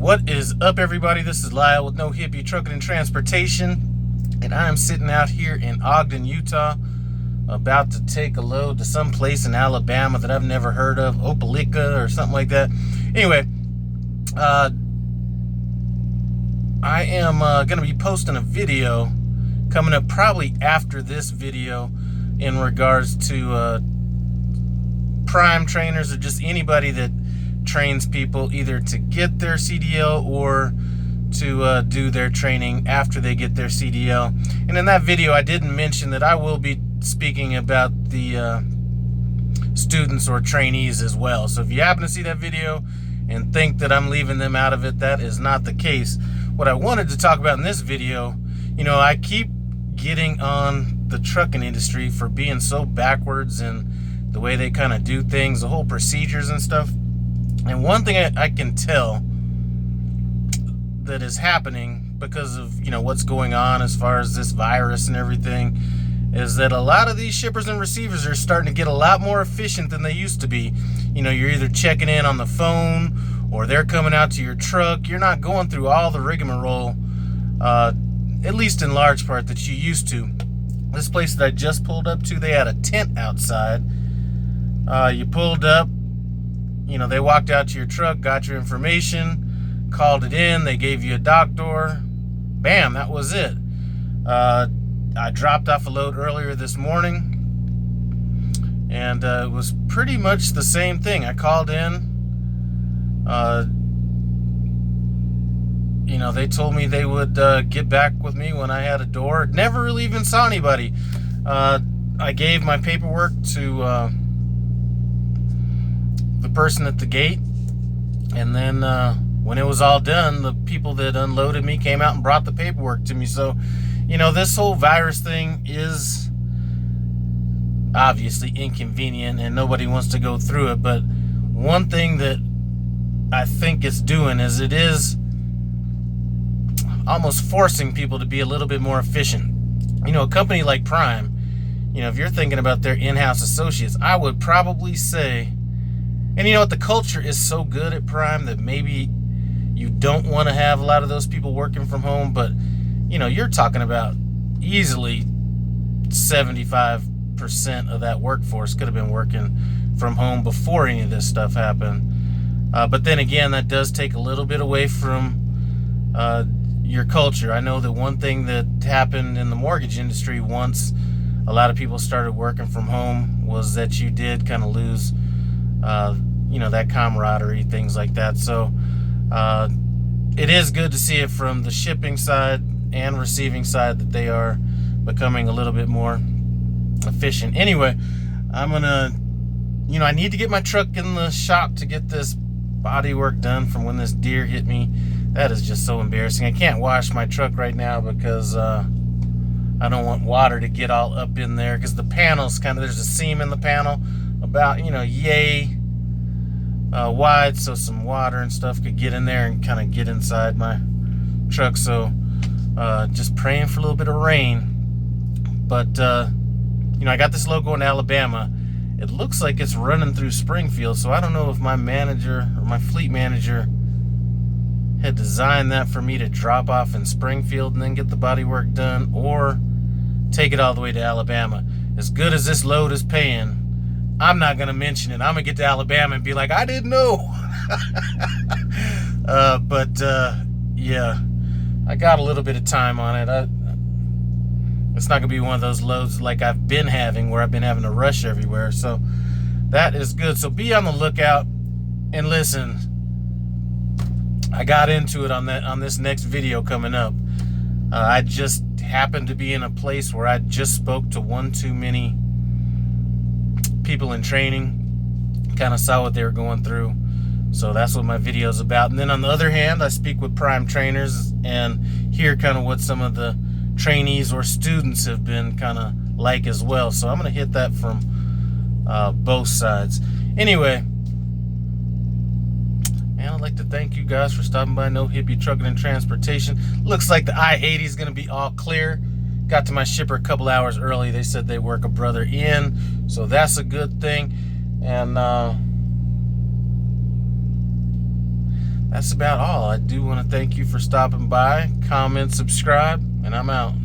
What is up, everybody? This is Lyle with No Hippie Trucking and Transportation, and I am sitting out here in Ogden, Utah, about to take a load to some place in Alabama that I've never heard of, Opelika or something like that. Anyway, I am going to be posting a video coming up probably after this video in regards to prime trainers or just anybody that trains people either to get their CDL or to do their training after they get their CDL. And in that video I didn't mention that I will be speaking about the students or trainees as well. So if you happen to see that video and think that I'm leaving them out of it, that is not the case. What I wanted to talk about in this video, you know, I keep getting on the trucking industry for being so backwards in the way they kind of do things, the whole procedures and stuff. And one thing I can tell that is happening because of, you know, what's going on as far as this virus and everything is that a lot of these shippers and receivers are starting to get a lot more efficient than they used to be. You know, you're either checking in on the phone or they're coming out to your truck. You're not going through all the rigmarole, at least in large part, that you used to. This place that I just pulled up to, they had a tent outside. You pulled up, you know, they walked out to your truck, got your information, called it in, they gave you a dock door. Bam, that was it. I dropped off a load earlier this morning, and it was pretty much the same thing. I called in. You know, they told me they would get back with me when I had a door. Never really even saw anybody. I gave my paperwork to the person at the gate, and then when it was all done, the people that unloaded me came out and brought the paperwork to me. So, you know, this whole virus thing is obviously inconvenient and nobody wants to go through it, but one thing that I think it's doing is it is almost forcing people to be a little bit more efficient. You know, a company like Prime, you know, if you're thinking about their in-house associates, I would probably say, and you know what, the culture is so good at Prime that maybe you don't want to have a lot of those people working from home, but you know, you're talking about easily 75% of that workforce could have been working from home before any of this stuff happened. But then again, that does take a little bit away from your culture. I know that one thing that happened in the mortgage industry once a lot of people started working from home was that you did kind of lose you know, that camaraderie, things like that. So it is good to see it from the shipping side and receiving side that they are becoming a little bit more efficient. Anyway, I'm gonna, you know, I need to get my truck in the shop to get this body work done from when this deer hit me. That is just so embarrassing. I can't wash my truck right now because I don't want water to get all up in there, because the panel's kind of, there's a seam in the panel about, you know, yay wide, so some water and stuff could get in there and kind of get inside my truck. So just praying for a little bit of rain. But you know, I got this logo in Alabama. It looks like it's running through Springfield, so I don't know if my manager or my fleet manager had designed that for me to drop off in Springfield and then get the body work done, or take it all the way to Alabama. As good as this load is paying, I'm not going to mention it. I'm going to get to Alabama and be like, I didn't know. Yeah, I got a little bit of time on it. It's not going to be one of those loads like I've been having where I've been having to rush everywhere. So that is good. So be on the lookout and listen. I got into it on this next video coming up. I just happened to be in a place where I just spoke to one too many people in training, kind of saw what they were going through. So that's what my video is about. And then on the other hand, I speak with prime trainers and hear kind of what some of the trainees or students have been kind of like as well. So I'm going to hit that from both sides. Anyway, and I'd like to thank you guys for stopping by No Hippie Trucking and Transportation. Looks like the I-80 is going to be all clear. Got to my shipper a couple hours early. They said they work a brother in, so that's a good thing. And that's about all. I do want to thank you for stopping by. Comment, subscribe, and I'm out.